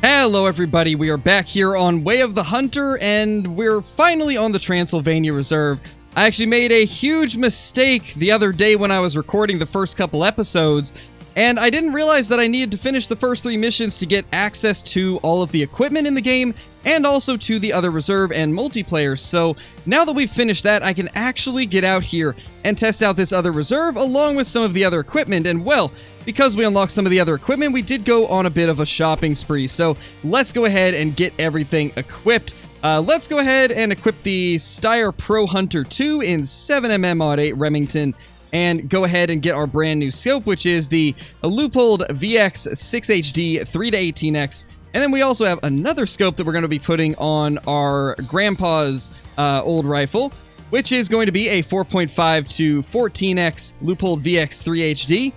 Hello everybody, we are back here on Way of the Hunter, and we're finally on the Transylvania Reserve. I actually made a huge mistake the other day when I was recording the first couple episodes, and I didn't realize that I needed to finish the first 3 missions to get access to all of the equipment in the game, and also to the other reserve and multiplayer. So now that we've finished that, I can actually get out here and test out this other reserve along with some of the other equipment, and well, because we unlocked some of the other equipment, we did go on a bit of a shopping spree. So let's go ahead and get everything equipped. Let's go ahead and equip the Styer Pro Hunter 2 in 7mm-08 Remington, and go ahead and get our brand new scope, which is the Leupold VX 6HD 3-18x. And then we also have another scope that we're going to be putting on our grandpa's old rifle, which is going to be a 4.5 to 14x Leupold VX 3HD.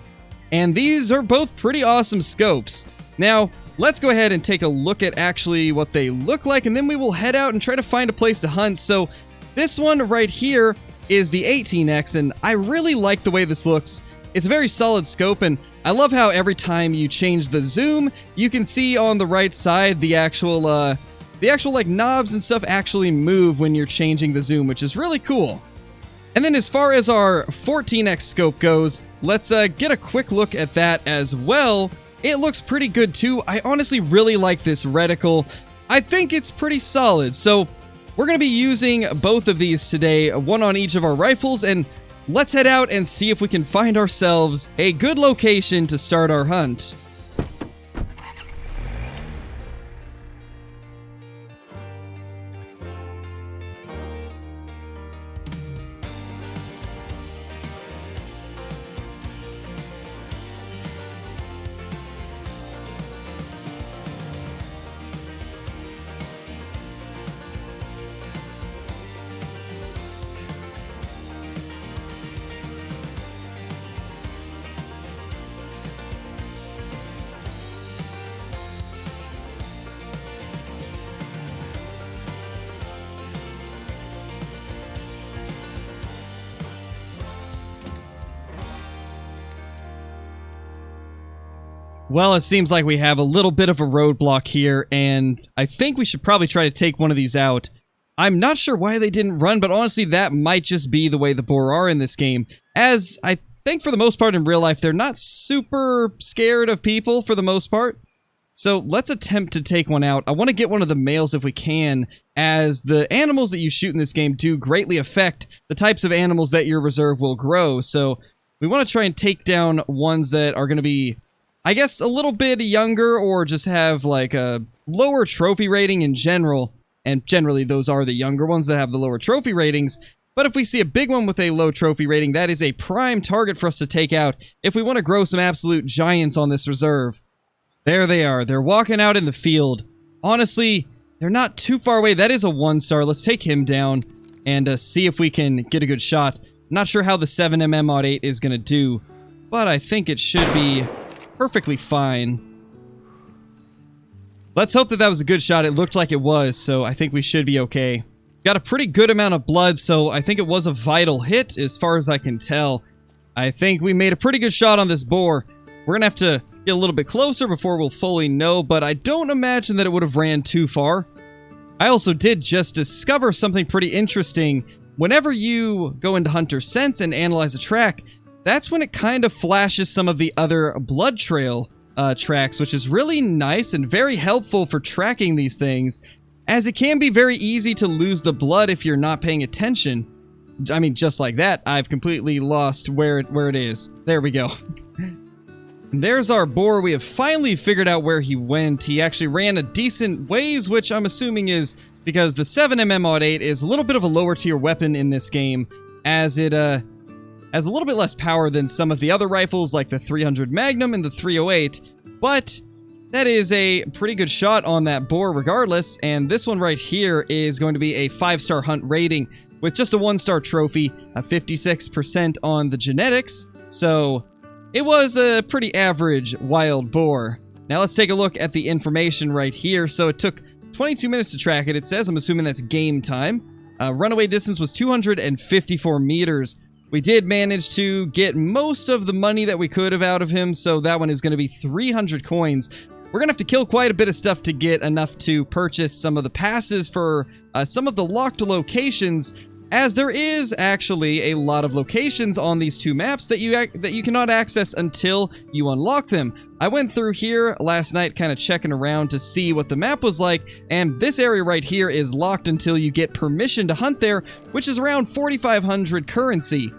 And these are both pretty awesome scopes. Now, let's go ahead and take a look at actually what they look like, and then we will head out and try to find a place to hunt. So this one right here is the 18x, and I really like the way this looks. It's a very solid scope, and I love how every time you change the zoom, you can see on the right side the actual like knobs and stuff actually move when you're changing the zoom, which is really cool. And then as far as our 14x scope goes, let's get a quick look at that as well. It looks pretty good too. I honestly really like this reticle. I think it's pretty solid. So we're going to be using both of these today, one on each of our rifles, and let's head out and see if we can find ourselves a good location to start our hunt. Well, it seems like we have a little bit of a roadblock here, and I think we should probably try to take one of these out. I'm not sure why they didn't run, but honestly, that might just be the way the boar are in this game, as I think for the most part in real life, they're not super scared of people for the most part. So let's attempt to take one out. I want to get one of the males if we can, as the animals that you shoot in this game do greatly affect the types of animals that your reserve will grow. So we want to try and take down ones that are going to be, I guess, a little bit younger, or just have like a lower trophy rating in general. And generally those are the younger ones that have the lower trophy ratings. But if we see a big one with a low trophy rating, that is a prime target for us to take out if we want to grow some absolute giants on this reserve. There they are. They're walking out in the field. Honestly, they're not too far away. That is a 1-star. Let's take him down and see if we can get a good shot. Not sure how the 7mm-08 is going to do, but I think it should be perfectly fine. Let's hope that that was a good shot. It looked like it was, so I think we should be okay. Got a pretty good amount of blood, so I think it was a vital hit as far as I can tell. I think we made a pretty good shot on this boar. We're gonna have to get a little bit closer before we'll fully know, but I don't imagine that it would have ran too far. I also did just discover something pretty interesting. Whenever you go into Hunter Sense and analyze a track, that's when it kind of flashes some of the other blood trail tracks, which is really nice and very helpful for tracking these things, as it can be very easy to lose the blood if you're not paying attention. I mean, just like that, I've completely lost where it is. There we go. And there's our boar. We have finally figured out where he went. He actually ran a decent ways, which I'm assuming is because the 7mm-08 is a little bit of a lower tier weapon in this game, as it has a little bit less power than some of the other rifles like the 300 Magnum and the 308, but that is a pretty good shot on that boar regardless. And this one right here is going to be a 5-star hunt rating with just a 1-star trophy, a 56% on the genetics, so it was a pretty average wild boar. Now let's take a look at the information right here. So it took 22 minutes to track it, it says. I'm assuming that's game time. Runaway distance was 254 meters. We did manage to get most of the money that we could have out of him, so that one is going to be 300 coins. we're gonna have to kill quite a bit of stuff to get enough to purchase some of the passes for some of the locked locations, as there is actually a lot of locations on these two maps that you cannot access until you unlock them. I went through here last night kind of checking around to see what the map was like, and this area right here is locked until you get permission to hunt there, which is around 4,500 currency.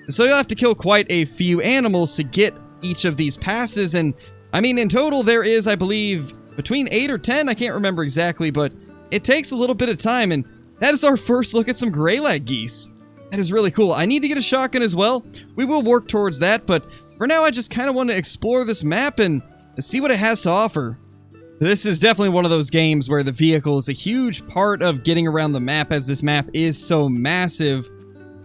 So you'll have to kill quite a few animals to get each of these passes, and I mean in total there is, I believe, between 8 or 10, I can't remember exactly, but it takes a little bit of time, and that is our first look at some greylag geese. That is really cool. I need to get a shotgun as well. We will work towards that, but for now I just kind of want to explore this map and see what it has to offer. This is definitely one of those games where the vehicle is a huge part of getting around the map, as this map is so massive.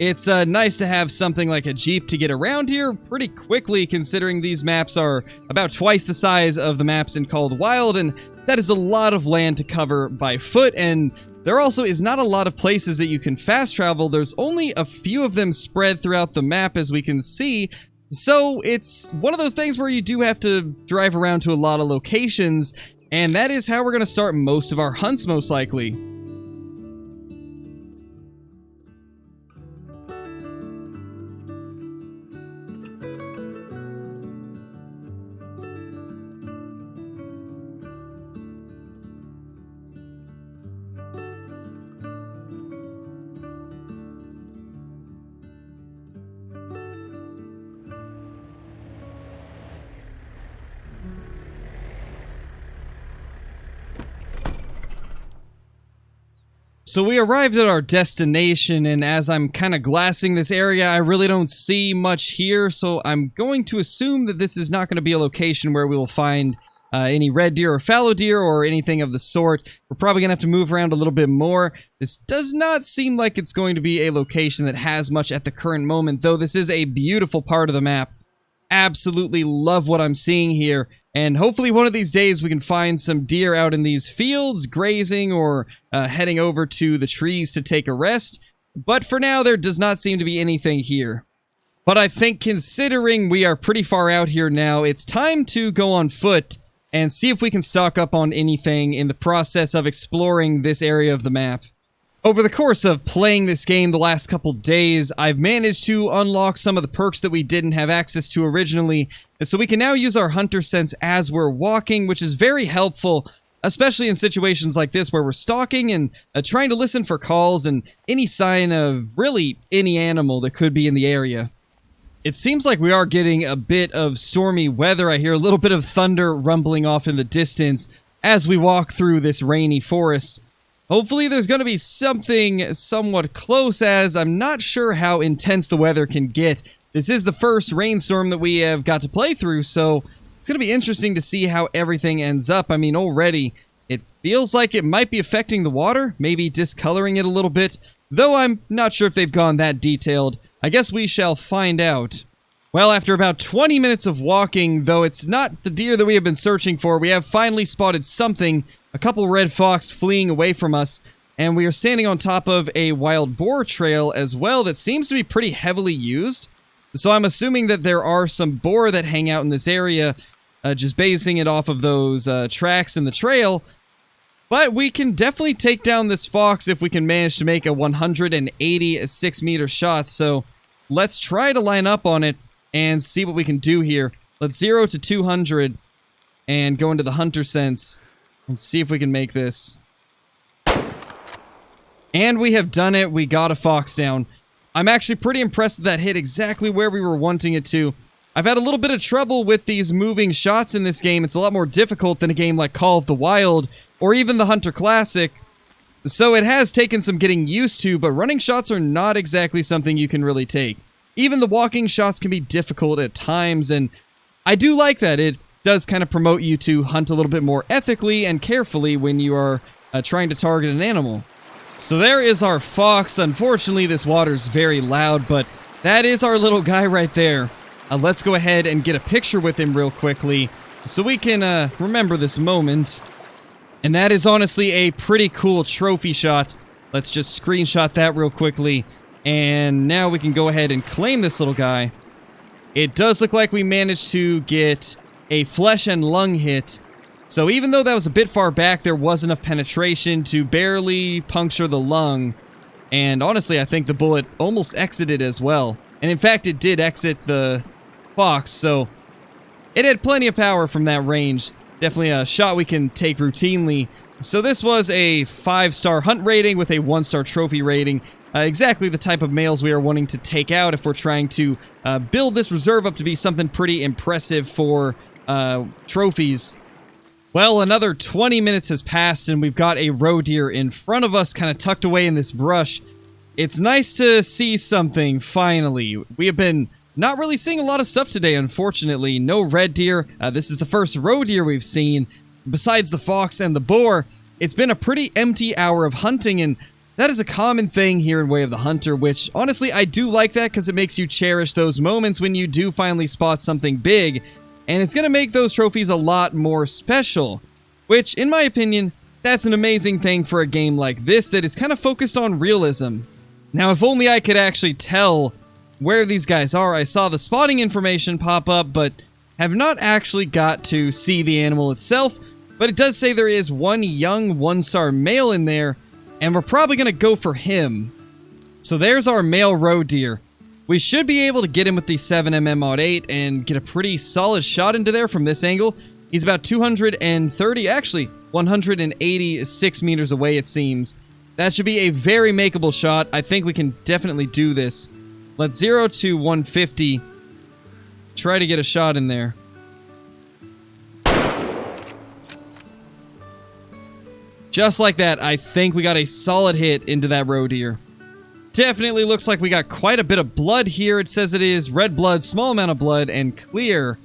It's nice to have something like a Jeep to get around here pretty quickly, considering these maps are about twice the size of the maps in Called Wild, and that is a lot of land to cover by foot, and there also is not a lot of places that you can fast travel. There's only a few of them spread throughout the map, as we can see, so it's one of those things where you do have to drive around to a lot of locations, and that is how we're going to start most of our hunts, most likely. So we arrived at our destination, and as I'm kind of glassing this area, I really don't see much here, so I'm going to assume that this is not going to be a location where we will find any red deer or fallow deer or anything of the sort. We're probably going to have to move around a little bit more. This does not seem like it's going to be a location that has much at the current moment, though this is a beautiful part of the map. Absolutely love what I'm seeing here. And hopefully one of these days we can find some deer out in these fields, grazing, or heading over to the trees to take a rest. But for now, there does not seem to be anything here. But I think considering we are pretty far out here now, it's time to go on foot and see if we can stock up on anything in the process of exploring this area of the map. Over the course of playing this game the last couple days, I've managed to unlock some of the perks that we didn't have access to originally, and so we can now use our hunter sense as we're walking, which is very helpful, especially in situations like this where we're stalking and trying to listen for calls and any sign of really any animal that could be in the area. It seems like we are getting a bit of stormy weather. I hear a little bit of thunder rumbling off in the distance as we walk through this rainy forest. Hopefully there's going to be something somewhat close, as I'm not sure how intense the weather can get. This is the first rainstorm that we have got to play through, so it's going to be interesting to see how everything ends up. I mean, already it feels like it might be affecting the water, maybe discoloring it a little bit, though I'm not sure if they've gone that detailed. I guess we shall find out. Well, after about 20 minutes of walking, though it's not the deer that we have been searching for, we have finally spotted something. A couple red fox fleeing away from us, and we are standing on top of a wild boar trail as well that seems to be pretty heavily used. So I'm assuming that there are some boar that hang out in this area, just basing it off of those tracks in the trail. But we can definitely take down this fox if we can manage to make a 180 6-meter shot. So let's try to line up on it and see what we can do here. Let's 0 to 200 and go into the hunter sense. Let's see if we can make this. And we have done it. We got a fox down. I'm actually pretty impressed that hit exactly where we were wanting it to. I've had a little bit of trouble with these moving shots in this game. It's a lot more difficult than a game like Call of the Wild or even the Hunter Classic. So it has taken some getting used to, but running shots are not exactly something you can really take. Even the walking shots can be difficult at times, and I do like that. It does kind of promote you to hunt a little bit more ethically and carefully when you are trying to target an animal. So there is our fox. Unfortunately, this water's very loud, but that is our little guy right there. Let's go ahead and get a picture with him real quickly so we can remember this moment. And that is honestly a pretty cool trophy shot. Let's just screenshot that real quickly. And now we can go ahead and claim this little guy. It does look like we managed to get a flesh and lung hit, So even though that was a bit far back, there was enough penetration to barely puncture the lung. And honestly, I think the bullet almost exited as well. And in fact, it did exit the fox, so it had plenty of power from that range. Definitely a shot we can take routinely. So this was a 5-star hunt rating with a 1-star trophy rating. Exactly the type of males we are wanting to take out if we're trying to build this reserve up to be something pretty impressive for trophies. Well, another 20 minutes has passed and we've got a roe deer in front of us, kind of tucked away in this brush. It's nice to see something, finally. We have been not really seeing a lot of stuff today, unfortunately. No red deer. This is the first roe deer we've seen. Besides the fox and the boar, it's been a pretty empty hour of hunting, and that is a common thing here in Way of the Hunter, which, honestly, I do like that because it makes you cherish those moments when you do finally spot something big, and it's going to make those trophies a lot more special, which, in my opinion, that's an amazing thing for a game like this that is kind of focused on realism. Now, if only I could actually tell where these guys are. I saw the spotting information pop up, but have not actually got to see the animal itself, but it does say there is one young 1-star male in there, and we're probably going to go for him. So there's our male roe deer. We should be able to get him with the 7mm-08 and get a pretty solid shot into there from this angle. He's about 230, actually 186 meters away, it seems. That should be a very makeable shot. I think we can definitely do this. Let's 0 to 150. Try to get a shot in there. Just like that, I think we got a solid hit into that roe deer. Definitely looks like we got quite a bit of blood here. It says it is red blood, small amount of blood, and clear.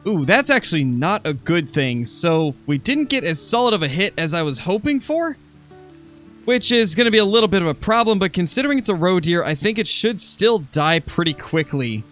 Ooh, that's actually not a good thing. So we didn't get as solid of a hit as I was hoping for, which is going to be a little bit of a problem, but considering it's a roe deer, I think it should still die pretty quickly.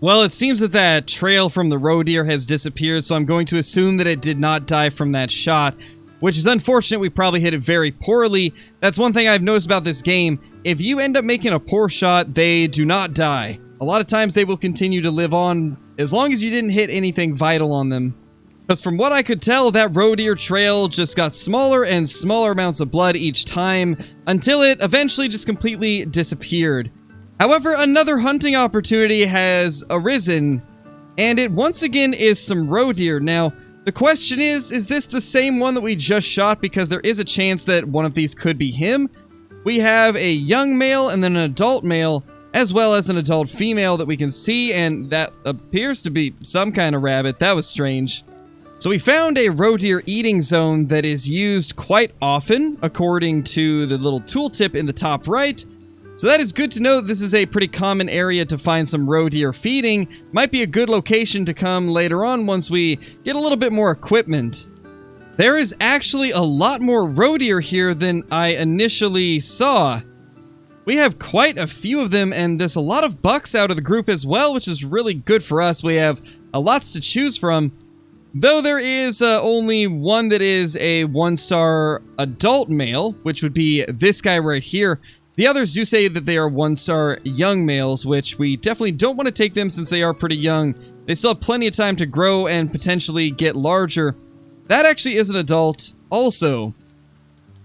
Well, it seems that that trail from the roe deer has disappeared, so I'm going to assume that it did not die from that shot, which is unfortunate. We probably hit it very poorly. That's one thing I've noticed about this game. If you end up making a poor shot, they do not die. A lot of times they will continue to live on as long as you didn't hit anything vital on them. Because from what I could tell, that roe deer trail just got smaller and smaller amounts of blood each time until it eventually just completely disappeared. However, another hunting opportunity has arisen, and it once again is some roe deer. Now, the question is this the same one that we just shot? Because there is a chance that one of these could be him. We have a young male and then an adult male, as well as an adult female that we can see, and that appears to be some kind of rabbit. That was strange. So we found a roe deer eating zone that is used quite often, according to the little tooltip in the top right. So that is good to know that this is a pretty common area to find some roe deer feeding. Might be a good location to come later on once we get a little bit more equipment. There is actually a lot more roe deer here than I initially saw. We have quite a few of them, and there's a lot of bucks out of the group as well, which is really good for us. We have lots to choose from. Though there is only one that is a 1-star adult male, which would be this guy right here. The others do say that they are 1-star young males, which we definitely don't want to take them since they are pretty young. They still have plenty of time to grow and potentially get larger. That actually is an adult also.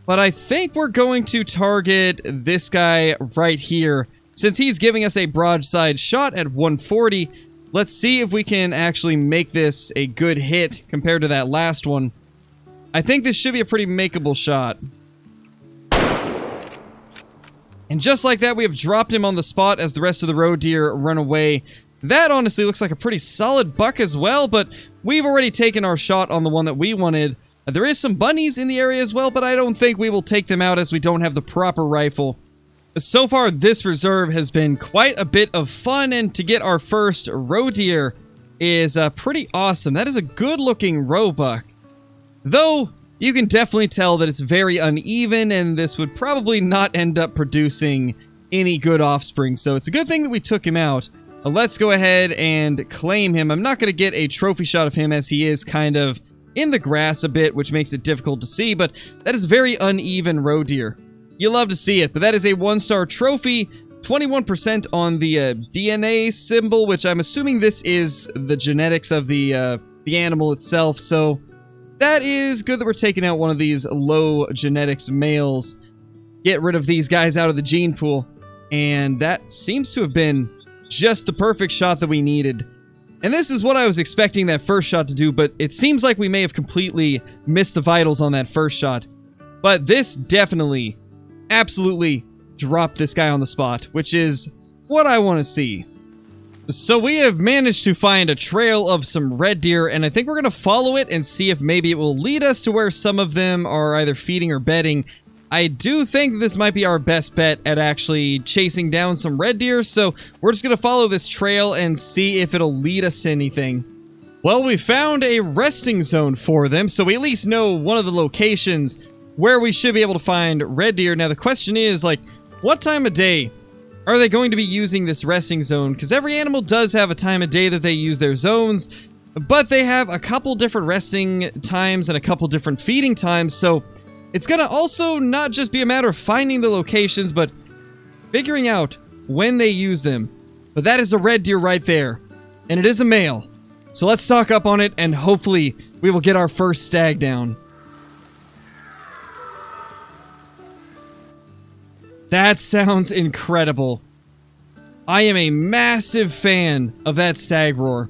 But I think we're going to target this guy right here. Since he's giving us a broadside shot at 140, let's see if we can actually make this a good hit compared to that last one. I think this should be a pretty makeable shot. And just like that, we have dropped him on the spot as the rest of the roe deer run away. That honestly looks like a pretty solid buck as well, but we've already taken our shot on the one that we wanted. There is some bunnies in the area as well, but I don't think we will take them out as we don't have the proper rifle. So far, this reserve has been quite a bit of fun, and to get our first roe deer is pretty awesome. That is a good-looking roe buck. Though, you can definitely tell that it's very uneven, and this would probably not end up producing any good offspring, so it's a good thing that we took him out. Let's go ahead and claim him. I'm not going to get a trophy shot of him as he is kind of in the grass a bit, which makes it difficult to see, but that is very uneven roe deer. You love to see it, but that is a 1-star trophy, 21% on the DNA symbol, which I'm assuming this is the genetics of the animal itself, so that is good that we're taking out one of these low genetics males. Get rid of these guys out of the gene pool. And that seems to have been just the perfect shot that we needed. And this is what I was expecting that first shot to do, but it seems like we may have completely missed the vitals on that first shot. But this definitely, absolutely dropped this guy on the spot, which is what I want to see. So we have managed to find a trail of some red deer, and I think we're going to follow it and see if maybe it will lead us to where some of them are either feeding or bedding. I do think this might be our best bet at actually chasing down some red deer, so we're just going to follow this trail and see if it'll lead us to anything. Well, we found a resting zone for them, so we at least know one of the locations where we should be able to find red deer. Now, the question is, like, what time of day are they going to be using this resting zone? Because every animal does have a time of day that they use their zones, but they have a couple different resting times and a couple different feeding times, so it's gonna also not just be a matter of finding the locations, but figuring out when they use them. But that is a red deer right there, and it is a male. So let's stock up on it, and hopefully we will get our first stag down. That sounds incredible. I am a massive fan of that stag roar.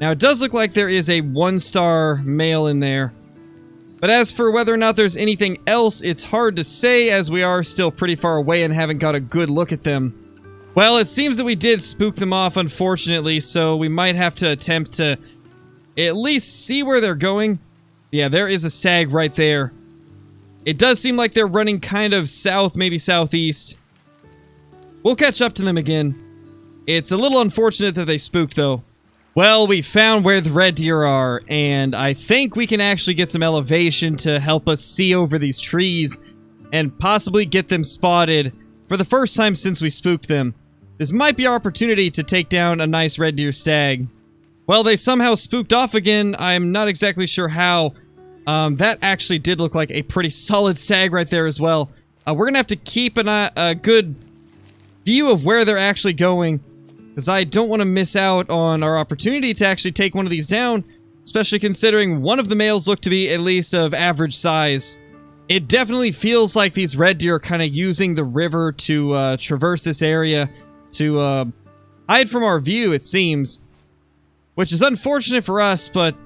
Now, it does look like there is a 1-star male in there. But as for whether or not there's anything else, it's hard to say, as we are still pretty far away and haven't got a good look at them. Well, it seems that we did spook them off, unfortunately, so we might have to attempt to at least see where they're going. Yeah, there is a stag right there. It does seem like they're running kind of south, maybe southeast. We'll catch up to them again. It's a little unfortunate that they spooked, though. Well, we found where the red deer are, and I think we can actually get some elevation to help us see over these trees and possibly get them spotted for the first time since we spooked them. This might be our opportunity to take down a nice red deer stag. Well, they somehow spooked off again. I'm not exactly sure how. That actually did look like a pretty solid stag right there as well. We're gonna have to keep a good view of where they're actually going, because I don't want to miss out on our opportunity to actually take one of these down, especially considering one of the males look to be at least of average size. It definitely feels like these red deer are kind of using the river to traverse this area to hide from our view, it seems. Which is unfortunate for us, but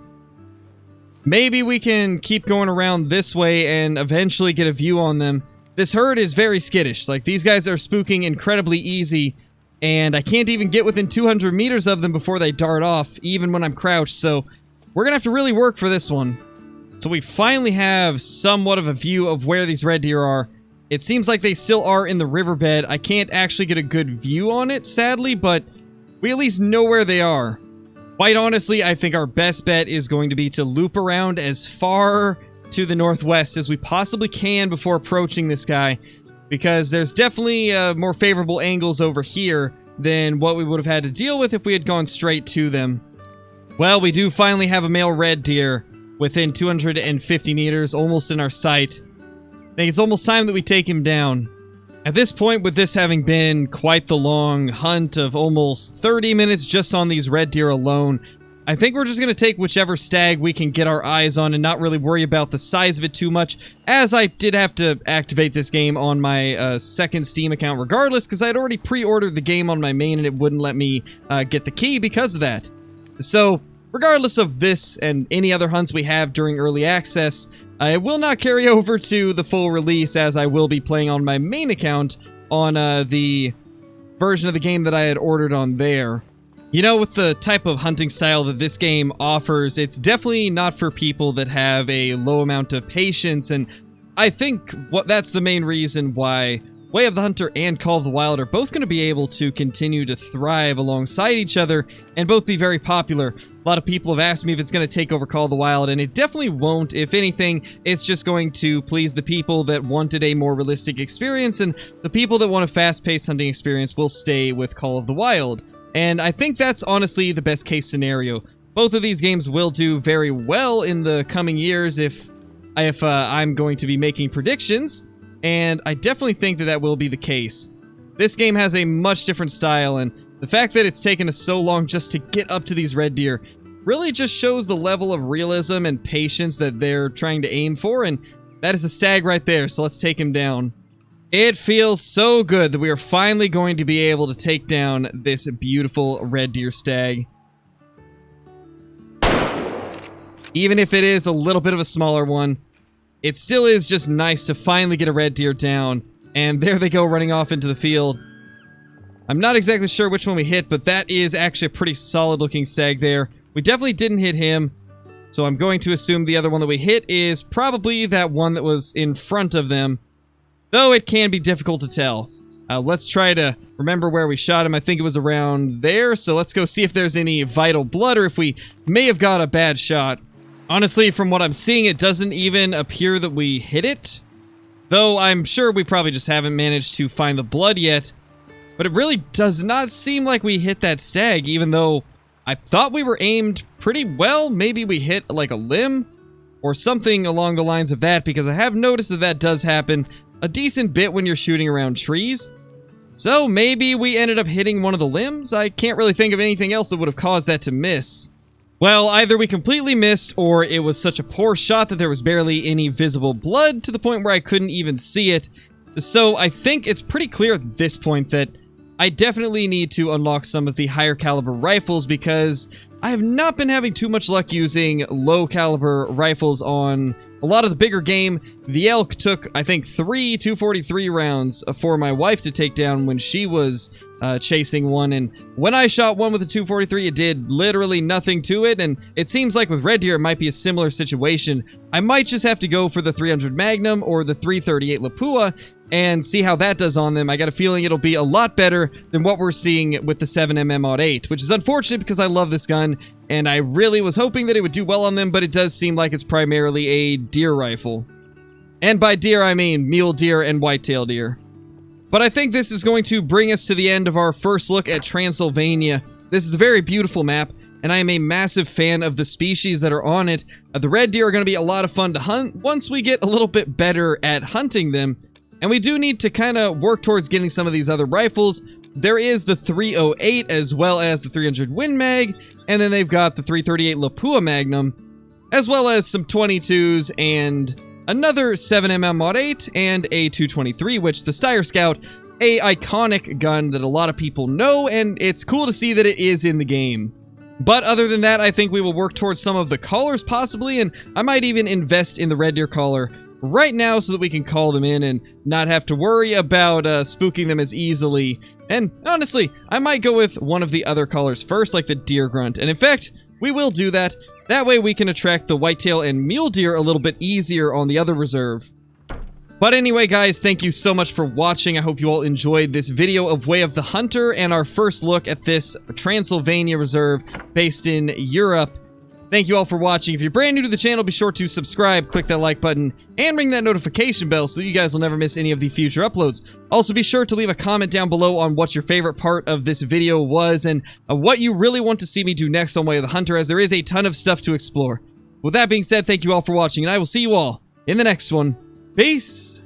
maybe we can keep going around this way and eventually get a view on them. This herd is very skittish. Like, these guys are spooking incredibly easy, and I can't even get within 200 meters of them before they dart off, even when I'm crouched, so we're gonna have to really work for this one. So we finally have somewhat of a view of where these red deer are. It seems like they still are in the riverbed. I can't actually get a good view on it, sadly, but we at least know where they are. Quite honestly, I think our best bet is going to be to loop around as far to the northwest as we possibly can before approaching this guy, because there's definitely more favorable angles over here than what we would have had to deal with if we had gone straight to them. Well, we do finally have a male red deer within 250 meters, almost in our sight. I think it's almost time that we take him down. At this point, with this having been quite the long hunt of almost 30 minutes just on these red deer alone, I think we're just going to take whichever stag we can get our eyes on and not really worry about the size of it too much, as I did have to activate this game on my second Steam account regardless, because I had already pre-ordered the game on my main and it wouldn't let me get the key because of that. So, regardless of this and any other hunts we have during early access, it will not carry over to the full release, as I will be playing on my main account on the version of the game that I had ordered on there. You know, with the type of hunting style that this game offers, it's definitely not for people that have a low amount of patience, and I think that's the main reason why Way of the Hunter and Call of the Wild are both going to be able to continue to thrive alongside each other and both be very popular. A lot of people have asked me if it's going to take over Call of the Wild, and it definitely won't. If anything, it's just going to please the people that wanted a more realistic experience, and the people that want a fast-paced hunting experience will stay with Call of the Wild. And I think that's honestly the best case scenario. Both of these games will do very well in the coming years if I'm going to be making predictions, and I definitely think that will be the case. This game has a much different style, and the fact that it's taken us so long just to get up to these red deer really just shows the level of realism and patience that they're trying to aim for, and that is a stag right there, so let's take him down. It feels so good that we are finally going to be able to take down this beautiful red deer stag. Even if it is a little bit of a smaller one, it still is just nice to finally get a red deer down. And there they go running off into the field. I'm not exactly sure which one we hit, but that is actually a pretty solid looking stag there. We definitely didn't hit him, so I'm going to assume the other one that we hit is probably that one that was in front of them. Though it can be difficult to tell. Let's try to remember where we shot him. I think it was around there, so let's go see if there's any vital blood or if we may have got a bad shot. Honestly, from what I'm seeing, it doesn't even appear that we hit it. Though I'm sure we probably just haven't managed to find the blood yet. But it really does not seem like we hit that stag, even though I thought we were aimed pretty well. Maybe we hit like a limb or something along the lines of that, because I have noticed that that does happen a decent bit when you're shooting around trees. So maybe we ended up hitting one of the limbs? I can't really think of anything else that would have caused that to miss. Well, either we completely missed, or it was such a poor shot that there was barely any visible blood to the point where I couldn't even see it. So I think it's pretty clear at this point that I definitely need to unlock some of the higher caliber rifles, because I have not been having too much luck using low caliber rifles on a lot of the bigger game. The elk took, I think, 3 243 rounds for my wife to take down when she was chasing one, and when I shot one with a 243, it did literally nothing to it, and it seems like with red deer it might be a similar situation. I might just have to go for the 300 Magnum or the 338 Lapua and see how that does on them. I got a feeling it'll be a lot better than what we're seeing with the 7mm-08, which is unfortunate because I love this gun, and I really was hoping that it would do well on them, but it does seem like it's primarily a deer rifle. And by deer, I mean mule deer and whitetail deer. But I think this is going to bring us to the end of our first look at Transylvania. This is a very beautiful map, and I am a massive fan of the species that are on it. The red deer are going to be a lot of fun to hunt once we get a little bit better at hunting them. And we do need to kind of work towards getting some of these other rifles. There is the 308 as well as the 300 Win Mag, and then they've got the 338 Lapua Magnum, as well as some 22s and another 7mm-08 and a 223, which the Styer Scout, a iconic gun that a lot of people know, and it's cool to see that it is in the game. But other than that, I think we will work towards some of the collars possibly, and I might even invest in the red deer collar right now so that we can call them in and not have to worry about spooking them as easily. And honestly, I might go with one of the other collars first, like the deer grunt, and in fact, we will do that. That way we can attract the whitetail and mule deer a little bit easier on the other reserve. But anyway, guys, thank you so much for watching. I hope you all enjoyed this video of Way of the Hunter and our first look at this Transylvania reserve based in Europe. Thank you all for watching. If you're brand new to the channel, be sure to subscribe, click that like button, and ring that notification bell so you guys will never miss any of the future uploads. Also, be sure to leave a comment down below on what your favorite part of this video was and what you really want to see me do next on Way of the Hunter, as there is a ton of stuff to explore. With that being said, thank you all for watching, and I will see you all in the next one. Peace!